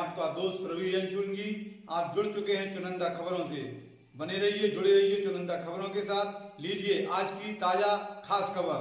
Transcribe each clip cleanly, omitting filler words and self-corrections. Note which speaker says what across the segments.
Speaker 1: आपका दोस्त रवि रंचुंगी। आप जुड़ चुके हैं चुनिंदा खबरों से। बने रहिए, जुड़े रहिए चुनिंदा खबरों के साथ। लीजिए आज की ताजा खास खबर।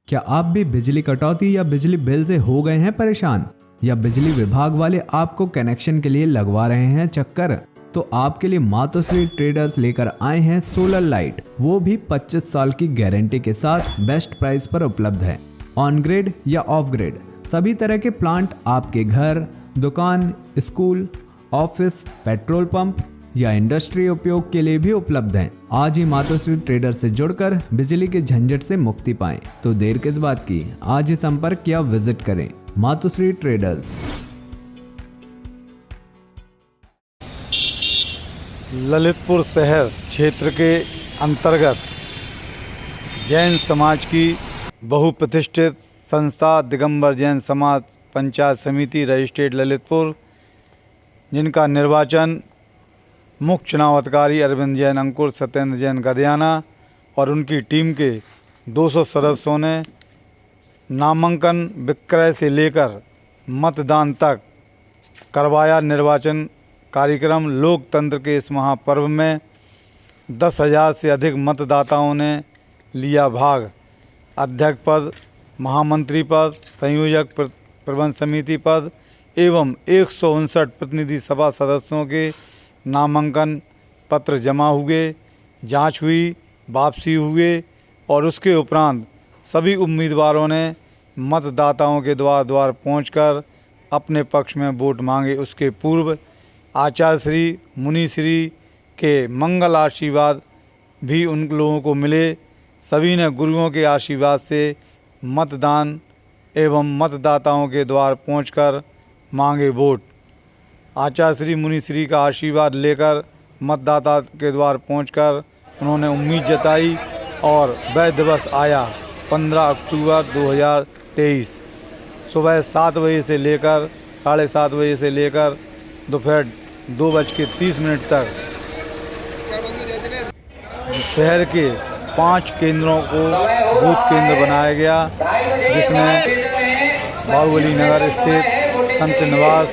Speaker 2: क्या आप भी बिजली कटौती या बिजली बिल से हो गए हैं परेशान, या बिजली विभाग वाले आपको कनेक्शन के लिए लगवा रहे हैं चक्कर? तो आपके लिए मातोश्री ट्रेडर्स लेकर आए हैं सोलर लाइट, वो भी 25 साल की गारंटी के साथ बेस्ट प्राइस पर उपलब्ध है। ऑन ग्रिड या ऑफ ग्रिड सभी तरह के प्लांट आपके घर, दुकान, स्कूल, ऑफिस, पेट्रोल पंप या इंडस्ट्री उपयोग के लिए भी उपलब्ध हैं। आज ही मातोश्री ट्रेडर से जुड़कर बिजली के झंझट से मुक्ति पाएं। तो देर किस बात की, आज ही संपर्क या विजिट करें मातोश्री ट्रेडर्स।
Speaker 3: ललितपुर शहर क्षेत्र के अंतर्गत जैन समाज की बहुप्रतिष्ठित संस्था दिगंबर जैन समाज पंचायत समिति रजिस्ट्रेड ललितपुर, जिनका निर्वाचन मुख्य चुनाव अधिकारी अरविंद जैन अंकुर, सत्येंद्र जैन गदियाना और उनकी टीम के 200 सदस्यों ने नामांकन विक्रय से लेकर मतदान तक करवाया। निर्वाचन कार्यक्रम लोकतंत्र के इस महापर्व में 10,000 से अधिक मतदाताओं ने लिया भाग। अध्यक्ष पद, महामंत्री पद, संयोजक प्रबंध समिति पद एवं 159 प्रतिनिधि सभा सदस्यों के नामांकन पत्र जमा हुए, जांच हुई, वापसी हुए और उसके उपरांत सभी उम्मीदवारों ने मतदाताओं के द्वार द्वार पहुंचकर अपने पक्ष में वोट मांगे। उसके पूर्व आचार्य श्री मुनिश्री के मंगल आशीर्वाद भी उन लोगों को मिले। सभी ने गुरुओं के आशीर्वाद से मतदान एवं मतदाताओं के द्वार पहुंचकर मांगे वोट। आचार्य श्री मुनिश्री का आशीर्वाद लेकर मतदाता के द्वार पहुंचकर उन्होंने उम्मीद जताई और वह दिवस आया 15 अक्टूबर 2023 सुबह 7 बजे से लेकर 7:30 बजे से लेकर दोपहर 2:30 तक शहर के 5 केंद्रों को बूथ केंद्र बनाया गया, जिसमें बाहुबली नगर स्थित संत निवास,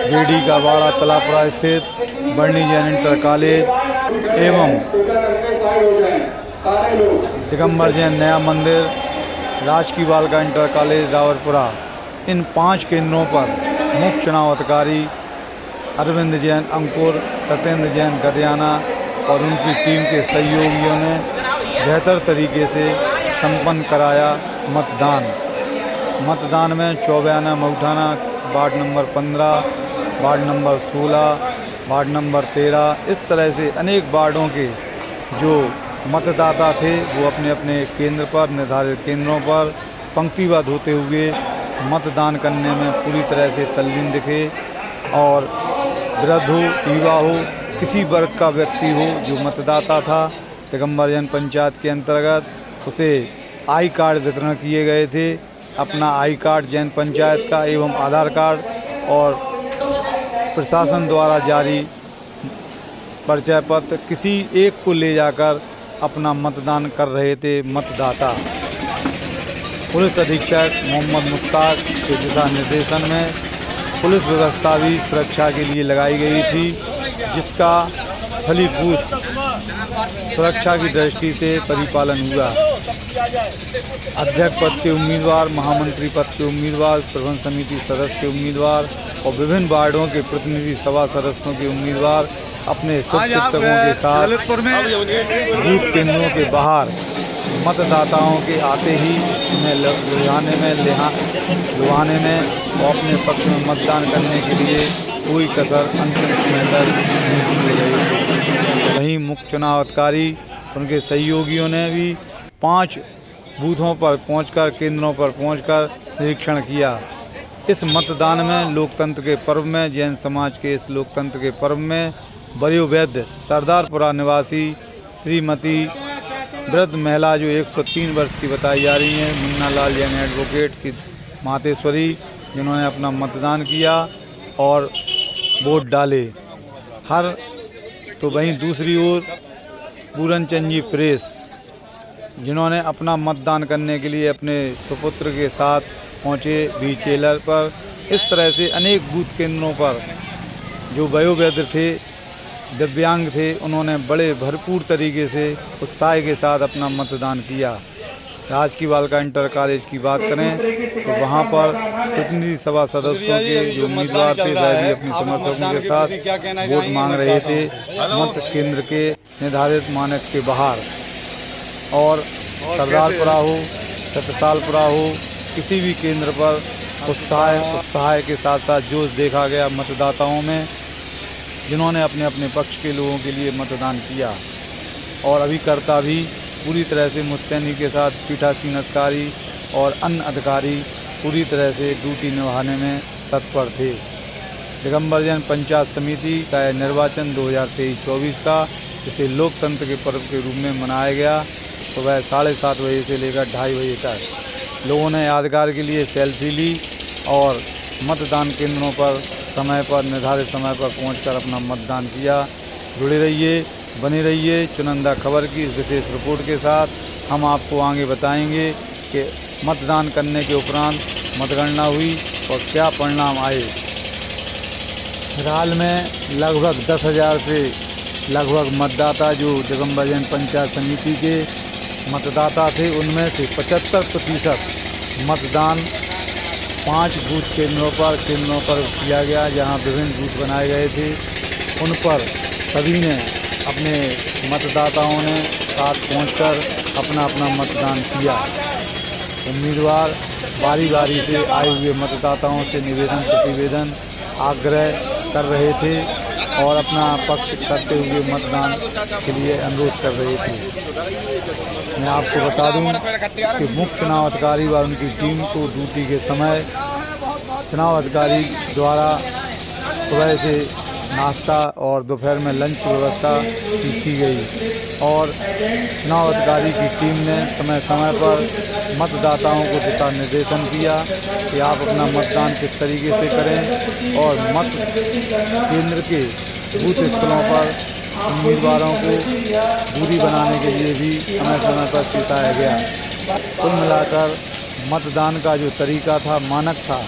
Speaker 3: गेडी का बाड़ा तलापुरा स्थित बर्नी जैन इंटर कॉलेज एवं दिगंबर जैन नया मंदिर, राजकी बालिका इंटर कॉलेज रावरपुरा, इन 5 केंद्रों पर मुख्य चुनाव अधिकारी अरविंद जैन अंकुर, सत्येंद्र जैन गदियाना और उनकी टीम के सहयोगियों ने बेहतर तरीके से संपन्न कराया मतदान में Chaubayana Mauthana, ward number 15, ward number 16, ward number 13, इस तरह से अनेक वार्डों के जो मतदाता थे वो अपने अपने केंद्र पर, निर्धारित केंद्रों पर पंक्तिबद्ध होते हुए मतदान करने में पूरी तरह से तल्लीन दिखे। और वृद्ध हो, युवा हो, किसी वर्ग का व्यक्ति हो जो मतदाता था, दिगंबर जैन पंचायत के अंतर्गत उसे आई कार्ड वितरण किए गए थे। अपना आई कार्ड जैन पंचायत का एवं आधार कार्ड और प्रशासन द्वारा जारी परिचय पत्र किसी एक को ले जाकर अपना मतदान कर रहे थे मतदाता। पुलिस अधीक्षक मोहम्मद मुश्ताक के दिशा निर्देशन में पुलिस व्यवस्था भी सुरक्षा के लिए लगाई गई थी, जिसका फलीभूत सुरक्षा की दृष्टि से परिपालन हुआ। अध्यक्ष पद के उम्मीदवार, महामंत्री पद के उम्मीदवार, प्रबंध समिति सदस्य के उम्मीदवार और विभिन्न वार्डों के प्रतिनिधि सभा सदस्यों के उम्मीदवार अपने शुभचिंतकों के साथ बूथ केंद्रों के बाहर मतदाताओं के आते ही उन्हें लुभाने में और अपने पक्ष में मतदान करने के लिए कोई कसर अंतिम समय तक नहीं छोड़ी गई। वहीं मुख्य चुनाव अधिकारी उनके सहयोगियों ने भी 5 बूथों पर पहुंचकर, केंद्रों पर पहुंचकर निरीक्षण किया। इस मतदान में, लोकतंत्र के पर्व में, जैन समाज के इस लोकतंत्र के पर्व में वयोवृद्ध सरदारपुरा निवासी श्रीमती वृद्ध महिला जो 103 वर्ष की बताई जा रही हैं, मुन्ना लाल जैन एडवोकेट की मातेश्वरी, जिन्होंने अपना मतदान किया और वोट डाले। तो वहीं दूसरी ओर पूरनचंद जी प्रेस, जिन्होंने अपना मतदान करने के लिए अपने सुपुत्र के साथ पहुंचे बीचेलर पर इस तरह से अनेक बूथ केंद्रों पर जो वयोवृद्ध थे, दिव्यांग थे, उन्होंने बड़े भरपूर तरीके से उत्साह के साथ अपना मतदान किया। राजकीय बालिका इंटर कॉलेज की बात करें तो वहाँ पर प्रतिनिधि सभा सदस्यों के जो उम्मीदवार थे वह भी अपने समर्थकों के साथ वोट मांग रहे थे मत केंद्र के निर्धारित मानक के बाहर। और सरदारपुरा हो, सतसालपुरा हो, किसी भी केंद्र पर उत्साह के साथ साथ जोश देखा गया मतदाताओं में, जिन्होंने अपने अपने पक्ष के लोगों के लिए मतदान किया। और अभिकर्ता भी पूरी तरह से मुस्तैदी के साथ पीठासीन अधिकारी और अन्य अधिकारी पूरी तरह से ड्यूटी निभाने में तत्पर थे। दिगंबर जैन पंचायत समिति का यह निर्वाचन 2023-24 का इसे लोकतंत्र के पर्व के रूप में मनाया गया। सुबह 7:30 बजे से लेकर 2:30 बजे तक लोगों ने यादगार के लिए सेल्फी ली और मतदान केंद्रों पर निर्धारित समय पर पहुंचकर अपना मतदान किया। जुड़े रहिए, बने रहिए चुनिंदा खबर की इस विशेष रिपोर्ट के साथ। हम आपको आगे बताएंगे कि मतदान करने के उपरांत मतगणना हुई और क्या परिणाम आए। फिलहाल में लगभग 10,000 से लगभग मतदाता जो दिगंबर जैन पंचायत समिति के मतदाता थे, उनमें से 75% मतदान 5 बूथ केंद्रों पर किया गया, जहां विभिन्न बूथ बनाए गए थे। उन पर सभी ने अपने मतदाताओं ने साथ पहुंचकर अपना मतदान किया। उम्मीदवार बारी बारी से आए हुए मतदाताओं से निवेदन प्रतिवेदन आग्रह कर रहे थे और अपना पक्ष करते हुए मतदान के लिए अनुरोध कर रहे थे। मैं आपको बता दूं कि मुख्य चुनाव अधिकारी व उनकी टीम को ड्यूटी के समय चुनाव अधिकारी द्वारा सुबह से नाश्ता और दोपहर में लंच की व्यवस्था की गई और चुनाव अधिकारी की टीम ने समय समय पर मतदाताओं को दिशा निर्देशन किया कि आप अपना मतदान किस तरीके से करें और मत केंद्र के बूथ स्थलों पर उम्मीदवारों को दूरी बनाने के लिए भी समय समय पर चेताया गया। कुल मिलाकर मतदान का जो तरीका था, मानक था,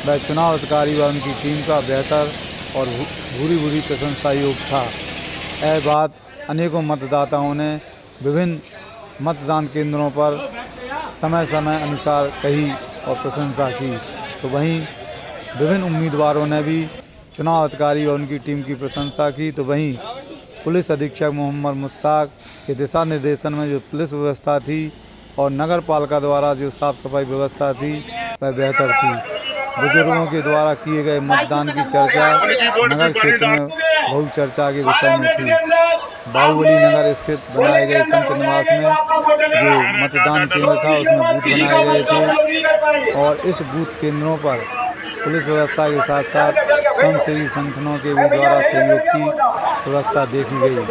Speaker 3: वह चुनाव अधिकारी व उनकी टीम का बेहतर और भूरी प्रशंसा योग था। यह बात अनेकों मतदाताओं ने विभिन्न मतदान केंद्रों पर समय समय अनुसार कही और प्रशंसा की। तो वहीं विभिन्न उम्मीदवारों ने भी चुनाव अधिकारी और उनकी टीम की प्रशंसा की। तो वहीं पुलिस अधीक्षक मोहम्मद मुश्ताक के दिशा निर्देशन में जो पुलिस व्यवस्था थी और नगर पालिका द्वारा जो साफ सफाई व्यवस्था थी वह बेहतर थी। बुजुर्गों के द्वारा किए गए मतदान की चर्चा नगर क्षेत्र में बहुत चर्चा के विषय में थी। बाहुबली नगर स्थित बनाए गए संत निवास में जो मतदान केंद्र था उसमें बूथ बनाए गए थे और इस बूथ केंद्रों पर पुलिस व्यवस्था के साथ साथ स्वयंसेवी संगठनों के भी द्वारा सहयोग की व्यवस्था देखी गई।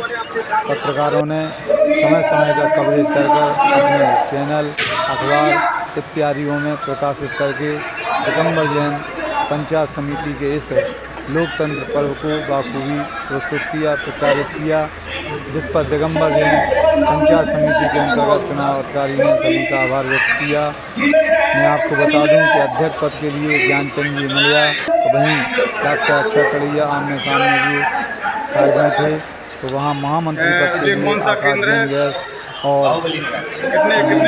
Speaker 3: पत्रकारों ने समय समय का कवरेज कर अपने चैनल, अखबार इत्यादियों में प्रकाशित करके दिगंबर जैन पंचायत समिति के इस लोकतंत्र पर्व को बाखूबी प्रस्तुत किया, प्रचारित किया, जिस पर दिगंबर जैन पंचायत समिति के अंतर्गत चुनाव अधिकारी ने सभी का आभार व्यक्त किया। मैं आपको बता दूं कि अध्यक्ष पद के लिए ज्ञानचंद जी मलिया तो वहीं डॉक्टर अक्षय तड़िया आमने सामने भी साइड में थे। तो वहाँ महामंत्री पद के लिए आकाश और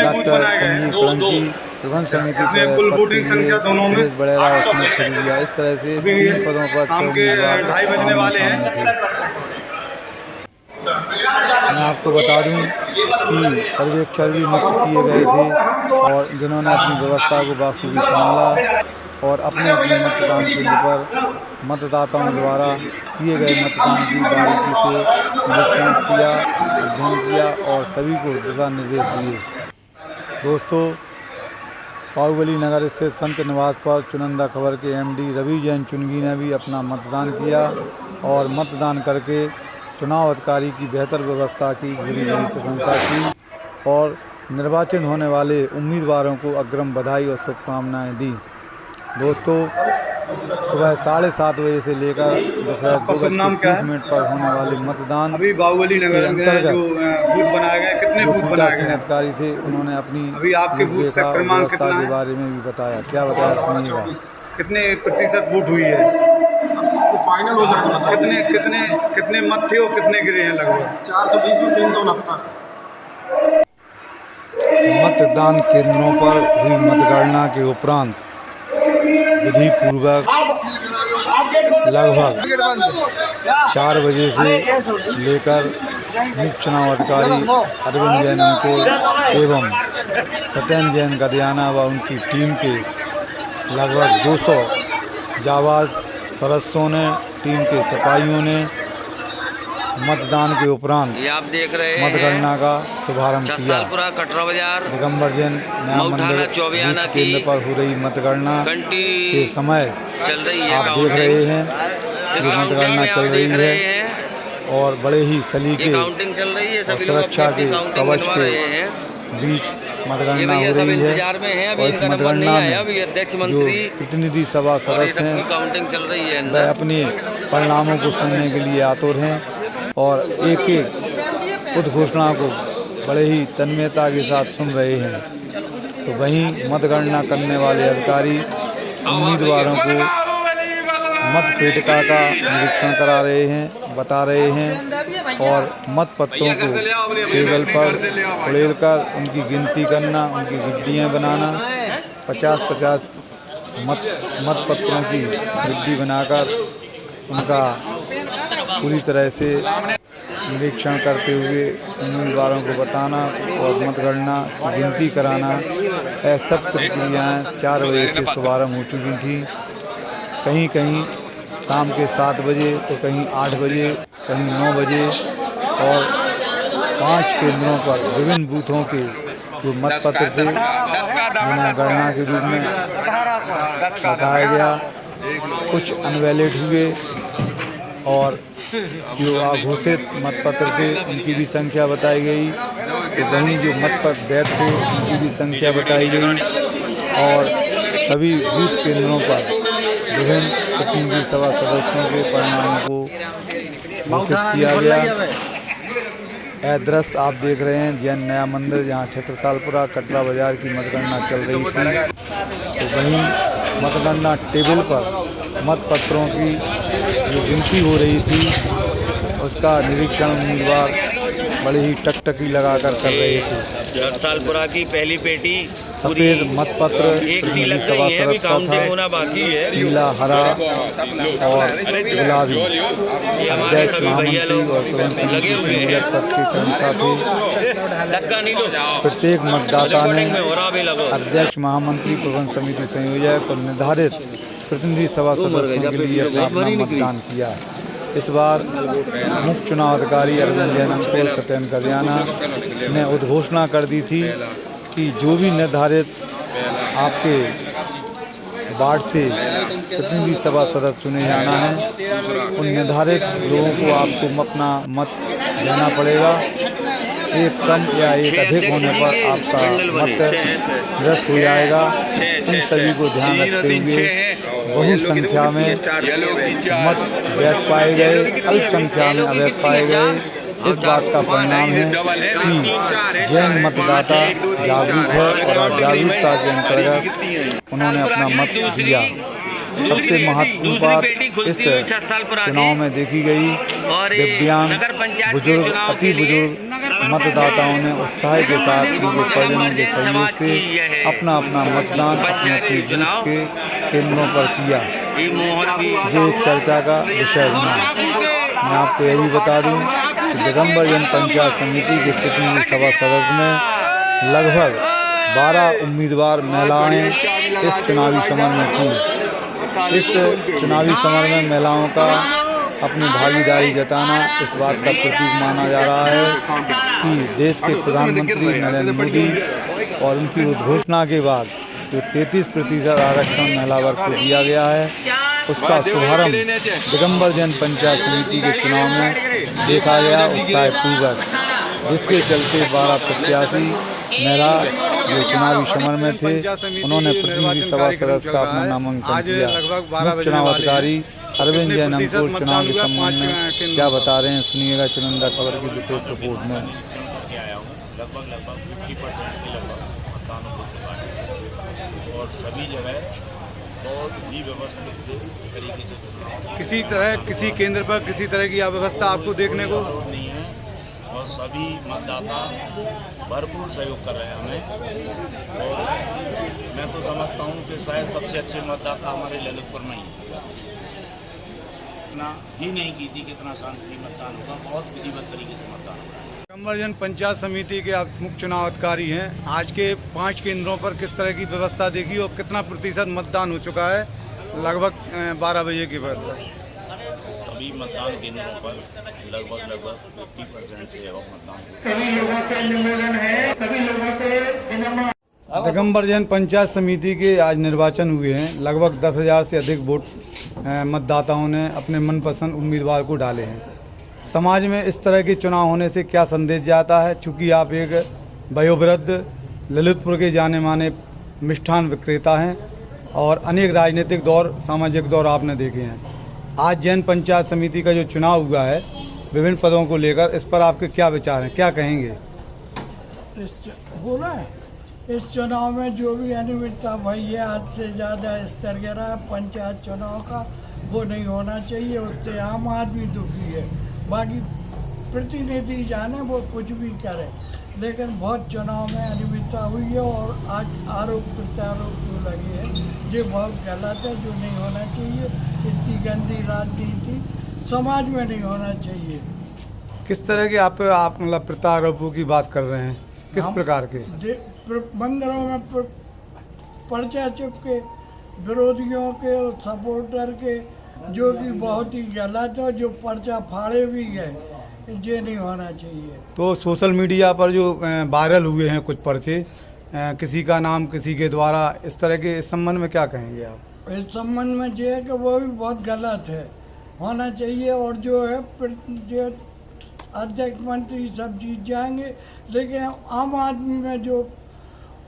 Speaker 3: डॉक्टर संजीव सोलंकी प्रबंध समिति के
Speaker 1: कुल वोटिंग संख्या दोनों में
Speaker 3: बड़ेरा उसने खरीद लिया। इस तरह से 3 पदों पर
Speaker 1: शाम के 2:30 बजने वाले हैं।
Speaker 3: मैं आपको बता दूं कि पर्यवेक्षक भी मुक्त किए गए थे और जिन्होंने अपनी व्यवस्था को बाखूबी संभाला और अपने अपने मतदान केंद्र पर मतदाताओं द्वारा किए गए मतदान की बारीकी से निरीक्षण किया, अध्ययन किया और सभी को दिशा निर्देश दिए। दोस्तों, बाहुबली नगर स्थित संत निवास पर चुनिंदा खबर के एमडी रवि जैन चुनगी ने भी अपना मतदान किया और मतदान करके चुनाव अधिकारी की बेहतर व्यवस्था की भूरी प्रशंसा की और निर्वाचन होने वाले उम्मीदवारों को अग्रिम बधाई और शुभकामनाएं दी। दोस्तों, सुबह 7:30 बजे से लेकर दोपहर 2:30 पर होने वाले मतदान
Speaker 1: अभी बाहुबली नगर में जो बूथ बनाए गए, कितने बूथ बनाए गए
Speaker 3: अधिकारी थे उन्होंने अपनी
Speaker 1: अभी आपके बूथ से क्रमांक
Speaker 3: के बारे में भी बताया। क्या बताया सुनिएगा। कितने प्रतिशत वोट हुई है?
Speaker 4: तो फाइनल हो जाएगा, बता
Speaker 3: कितने कितने कितने मत थे और कितने गिरे हैं लगभग?
Speaker 4: 420 में 369।
Speaker 3: मतदान केंद्रों पर हुई मतगणना के उपरांत विधि पूर्वक लगभग 4 बजे से लेकर मुख्य चुनाव अधिकारी अरविंद जैन अंकोल एवं सत्येंद्र जैन गदियाना व उनकी टीम के लगभग 200 जाबाज सदस्यों ने, टीम के सिपाहियों ने मतदान के उपरांत
Speaker 5: ये आप देख रहे हैं
Speaker 3: मतगणना का शुभारंभ किया।
Speaker 5: सालपुरा कटरा बाजार
Speaker 3: दिगंबर जैन नया मंदिर
Speaker 5: चौबियाना
Speaker 3: बूथ केंद्र पर हो रही मतगणना
Speaker 5: घंटी
Speaker 3: के समय
Speaker 5: चल रही है।
Speaker 3: आप देख रहे हैं
Speaker 5: इस
Speaker 3: जो
Speaker 5: काउंटिंग
Speaker 3: मतगणना
Speaker 5: में
Speaker 3: चल
Speaker 5: आप
Speaker 3: रही
Speaker 5: देख रहे
Speaker 3: है
Speaker 5: हैं
Speaker 3: और बड़े ही
Speaker 5: ये
Speaker 3: सलीके
Speaker 5: काउंटिंग चल रही है।
Speaker 3: और
Speaker 5: सभी लोग
Speaker 3: सुरक्षा
Speaker 5: अपनी
Speaker 3: के
Speaker 5: काउंटिंग
Speaker 3: कवच
Speaker 5: बनवा
Speaker 3: के
Speaker 5: रहे हैं।
Speaker 3: बीच
Speaker 5: ये
Speaker 3: मतगणना हो
Speaker 5: भैया सब
Speaker 3: रही है
Speaker 5: इंतजार में हैं, अभी
Speaker 3: और इस
Speaker 5: इनका नंबर नहीं
Speaker 3: मतगणना
Speaker 5: आया।
Speaker 3: में
Speaker 5: अभी अध्यक्ष
Speaker 3: जो
Speaker 5: मंत्री
Speaker 3: प्रतिनिधि सभा
Speaker 5: और ये
Speaker 3: सदस्य
Speaker 5: सबकी
Speaker 3: हैं
Speaker 5: काउंटिंग चल रही है
Speaker 3: वह
Speaker 5: अंदर।
Speaker 3: अपने परिणामों को सुनने के लिए आतुर हैं और एक एक उद्घोषणा को बड़े ही तन्मयता के साथ सुन रहे हैं। तो वहीं मतगणना करने वाले अधिकारी उम्मीदवारों को मत पेटिका का निरीक्षण करा रहे हैं, बता रहे हैं और मत पत्रों को टेबल पर उड़ेल कर उनकी गिनती करना, उनकी गिड्डियाँ बनाना, 50-50 मत पत्रों की गिड्डी बनाकर उनका पूरी तरह से निरीक्षण करते हुए उम्मीदवारों को बताना और मतगणना गिनती कराना, यह सब प्रक्रियाएँ 4 बजे से शुभारम्भ हो चुकी थी। कहीं कहीं शाम के 7 बजे तो कहीं 8 बजे, कहीं 9 बजे और 5 केंद्रों पर विभिन्न बूथों के जो मतपत्र थे उन्हें गणना के रूप में बताया गया। कुछ अनवैलिड हुए और जो अघोषित मतपत्र थे उनकी भी संख्या बताई गई। तो वहीं जो मतपत्र वैध थे उनकी भी संख्या बताई गई और सभी बूथ केंद्रों पर विभिन्न प्रतिनिधि सभा सदस्यों के परिणामों को घोषित किया गया। यह दृश्य आप देख रहे हैं जैन नया मंदिर, जहाँ छत्रसालपुरा कटरा बाजार की मतगणना चल रही थी। तो वहीं मतगणना टेबल पर मतपत्रों की जो गिनती हो रही थी उसका निरीक्षण उम्मीदवार बड़े ही टकटकी लगाकर कर रहे थे।
Speaker 5: सालपुरा की पहली पेटी
Speaker 3: सफेद मतपत्र
Speaker 5: एक सी लग
Speaker 3: सभा
Speaker 5: रही है, अभी
Speaker 3: सदस्य
Speaker 5: काउंटिंग होना बाकी है।
Speaker 3: पीला, हरा और गुलाबी
Speaker 5: ये हमारे
Speaker 3: अध्यक्ष
Speaker 5: सभी भैया
Speaker 3: महामंत्री
Speaker 5: लोग
Speaker 3: और प्रबंध
Speaker 5: लगे
Speaker 3: समिति
Speaker 5: हुए हैं।
Speaker 3: संयोजक पद के कर्मचारी
Speaker 5: धक्का नहीं दो,
Speaker 3: प्रत्येक मतदाता ने
Speaker 5: रिकॉर्डिंग में हो रहा भी लगो।
Speaker 3: अध्यक्ष महामंत्री प्रबंध समिति संयोजक और निर्धारित प्रतिनिधि सभा सदस्यों के लिए अपना मतदान किया। इस बार मुख्य चुनाव अधिकारी अरविंद जैन अंकोल सत्येंद्र गदियाना ने उद्घोषणा कर दी थी कि जो भी निर्धारित आपके वार्ड से प्रतिनिधि सभा सदस्य चुने जाना है उन निर्धारित लोगों को आपको अपना मत देना पड़ेगा। एक कम या एक अधिक होने पर आपका मत निरस्त हो जाएगा। इन सभी को ध्यान रखते हुए बहु संख्या में मत वैध पाए गए, अल्पसंख्या में अवैध पाए गए। इस बात का परिणाम है कि जैन मतदाता जागरूक है और जागरूकता के अंतर्गत उन्होंने अपना मत दिया। सबसे महत्वपूर्ण बात इस चुनाव में देखी गई दिव्यांग, बुजुर्ग, अति बुजुर्ग मतदाताओं ने उत्साह के साथ उनके परिजनों के सहयोग से अपना अपना मतदान अपने अपने बूथ के केंद्रों पर किया, जो एक चर्चा का विषय बना। मैं आपको यह भी बता दूं कि दिगंबर जैन पंचायत समिति के प्रतिनिधि सभा सदस्य में लगभग 12 उम्मीदवार महिलाएं इस चुनावी समर में थीं। इस चुनावी समर में महिलाओं का अपनी भागीदारी जताना इस बात का प्रतीक माना जा रहा है कि देश के प्रधानमंत्री नरेंद्र मोदी और उनकी उद्घोषणा के बाद जो 33% आरक्षण महिला वर्ग को दिया गया है उसका शुभारंभ दिगंबर जैन पंचायत समिति के चुनाव में देखा गया उत्साहपूर्वक, जिसके चलते 12 प्रत्याशी महिला जो चुनावी समर में थे उन्होंने प्रतिनिधि सभा सदस्य का अपना नामांकन किया। मुख्य चुनाव अधिकारी अरविंद जैन अंकोल चुनाव के संबंध में क्या बता रहे हैं, सुनिएगा चुनिंदा खबर की विशेष रिपोर्ट में।
Speaker 6: लगभग 50% के लगभग मतदान हो चुका है और सभी जगह बहुत ही व्यवस्थित तरीके से चुनाव
Speaker 3: किसी केंद्र पर किसी तरह की अव्यवस्था आपको देखने को
Speaker 6: नहीं है और सभी मतदाता भरपूर सहयोग कर रहे हैं हमें। और मैं तो समझता हूँ कि शायद सबसे अच्छे मतदाता हमारे ललितपुर में ही है। इतना ही नहीं की थी कितना शांति मतदान होगा, बहुत विधिवत तरीके से मतदान होगा।
Speaker 3: दिगंबर जैन पंचायत समिति के आप मुख्य चुनाव अधिकारी हैं। आज के 5 केंद्रों पर किस तरह की व्यवस्था देखी और कितना प्रतिशत मतदान हो चुका है लगभग 12 बजे के बाद?
Speaker 6: सभी मतदान केंद्रों पर लगभग 50% से अब मतदान।
Speaker 3: दिगंबर जैन पंचायत समिति के आज निर्वाचन हुए हैं। लगभग 10,000 से अधिक वोट मतदाताओं ने अपने मनपसंद उम्मीदवार को डाले हैं। समाज में इस तरह के चुनाव होने से क्या संदेश जाता है? चूँकि आप एक वयोवृद्ध ललितपुर के जाने माने मिष्ठान विक्रेता हैं और अनेक राजनीतिक दौर, सामाजिक दौर आपने देखे हैं। आज जैन पंचायत समिति का जो चुनाव हुआ है विभिन्न पदों को लेकर, इस पर आपके क्या विचार हैं, क्या कहेंगे?
Speaker 7: इस चुनाव में जो भी अनियमितता भई है, आज से ज़्यादा स्तर गिरा है पंचायत चुनाव का, वो नहीं होना चाहिए। उससे आम आदमी दुखी है। बाकी प्रतिनिधि जाने वो कुछ भी करे, लेकिन बहुत चुनाव में अनियमितता हुई है और आज आरोप प्रत्यारोप जो लगे हैं ये बहुत गलत है, जो नहीं होना चाहिए। इतनी गंदी राजनीति समाज में नहीं होना चाहिए।
Speaker 3: किस तरह के आप मतलब प्रत्यारोपों की बात कर रहे हैं? किस प्रकार के?
Speaker 7: मंदिरों में पर्चा चिपके विरोधियों के और सपोर्टर के, जो कि बहुत ही गलत है, जो पर्चा फाड़े भी गए, ये नहीं होना चाहिए। तो
Speaker 3: सोशल मीडिया पर जो वायरल हुए हैं कुछ पर्चे, किसी का नाम किसी के द्वारा, इस तरह के, इस संबंध में क्या कहेंगे आप?
Speaker 7: इस संबंध में ये है कि वो भी बहुत गलत है, होना चाहिए। और जो है जो अध्यक्ष मंत्री सब जीत जाएंगे, लेकिन आम आदमी में जो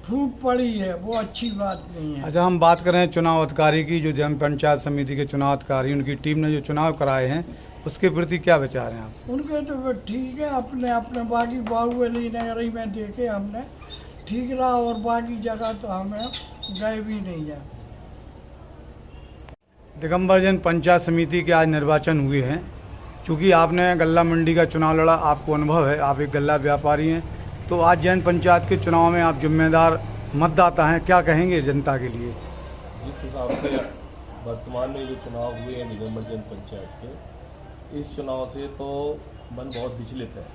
Speaker 7: फूट पड़ी है वो अच्छी बात नहीं है।
Speaker 3: अच्छा, हम बात करें चुनाव अधिकारी की, जो जैन पंचायत समिति के चुनाव अधिकारी, उनकी टीम ने जो चुनाव कराए हैं उसके प्रति क्या विचार हैं आप?
Speaker 7: उनके तो ठीक है, अपने बाकी बाहुबली नगरी में देखे हमने, ठीक रहा, और बाकी जगह तो हमें गए भी नहीं है।
Speaker 3: दिगंबर जैन पंचायत समिति के आज निर्वाचन हुए हैं। चूँकि आपने गल्ला मंडी का चुनाव लड़ा, आपको अनुभव है, आप एक गल्ला व्यापारी हैं, तो आज जैन पंचायत के चुनाव में आप जिम्मेदार मतदाता हैं, क्या कहेंगे जनता के लिए?
Speaker 8: जिस हिसाब से वर्तमान में जो चुनाव हुए हैं दिगंबर जैन पंचायत के, इस चुनाव से तो मन बहुत विचलित है।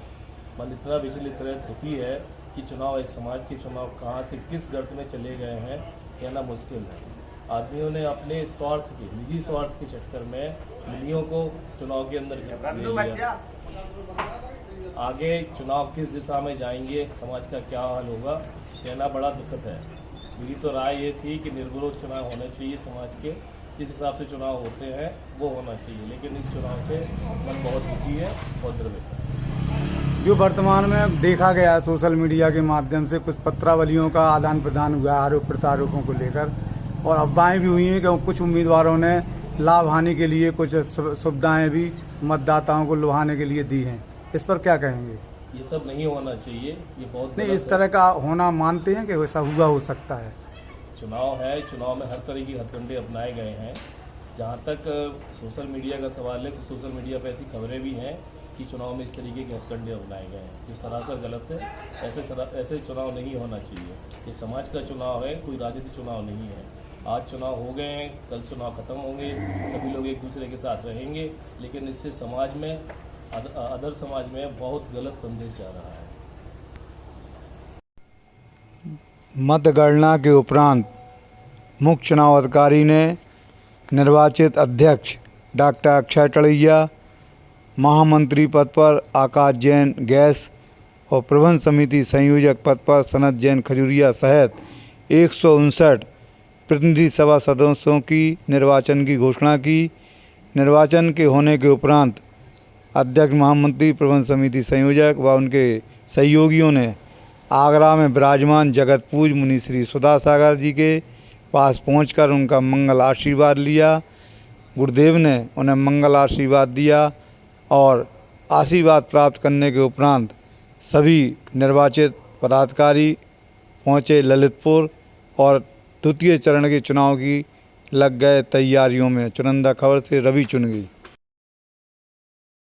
Speaker 8: मन इतना विचलित है, दुखी है कि चुनाव, इस समाज के चुनाव कहाँ से किस गर्त में चले गए हैं कहना मुश्किल है। आदमियों ने अपने स्वार्थ के, निजी स्वार्थ के चक्कर में मिलियों को चुनाव के अंदर ले लिया। आगे चुनाव किस दिशा में जाएंगे, समाज का क्या हाल होगा, कहना बड़ा दुखद है। मेरी तो राय ये थी कि निर्विरोध चुनाव होने चाहिए, समाज के जिस हिसाब से चुनाव होते हैं वो होना चाहिए, लेकिन इस चुनाव से मन बहुत दुखी है और द्रवित है।
Speaker 3: जो वर्तमान में देखा गया सोशल मीडिया के माध्यम से कुछ पत्रावलियों का आदान प्रदान हुआ आरोप प्रत्यारोपों को लेकर, और अफवाहें भी हुई हैं कि कुछ उम्मीदवारों ने लाभ हानि के लिए कुछ सुविधाएं भी मतदाताओं को लुभाने के लिए दी हैं, इस पर क्या कहेंगे?
Speaker 8: ये सब नहीं होना चाहिए, ये बहुत
Speaker 3: नहीं, इस तरह का होना मानते हैं कि वैसा हुआ हो सकता है?
Speaker 8: चुनाव है, चुनाव में हर तरह की हथकंडे अपनाए गए हैं। जहाँ तक सोशल मीडिया का सवाल है, तो सोशल मीडिया पर ऐसी खबरें भी हैं कि चुनाव में इस तरीके के हथकंडे अपनाए गए हैं, जो सरासर गलत है। ऐसे चुनाव नहीं होना चाहिए। ये समाज का चुनाव है, कोई राजनीतिक चुनाव नहीं है। आज चुनाव हो गए हैं, कल चुनाव खत्म होंगे, सभी लोग एक दूसरे के साथ रहेंगे, लेकिन इससे समाज में, अदर समाज में बहुत गलत संदेश जा रहा है।
Speaker 3: मतगणना के उपरांत मुख्य चुनाव अधिकारी ने निर्वाचित अध्यक्ष डॉक्टर अक्षय टड़ैया, महामंत्री पद पर आकाश जैन गैस और प्रबंध समिति संयोजक पद पर सनत जैन खजूरिया सहित 159 प्रतिनिधि सभा सदस्यों की निर्वाचन की घोषणा की। निर्वाचन के होने के उपरांत अध्यक्ष, महामंत्री, प्रबंध समिति संयोजक व उनके सहयोगियों ने आगरा में विराजमान जगत पूज मुनि श्री सुधा सागर जी के पास पहुंचकर उनका मंगल आशीर्वाद लिया। गुरुदेव ने उन्हें मंगल आशीर्वाद दिया और आशीर्वाद प्राप्त करने के उपरांत सभी निर्वाचित पदाधिकारी पहुंचे ललितपुर और द्वितीय चरण के चुनाव की लग गए तैयारियों में। चुनिंदा खबर से रवि चुनगी।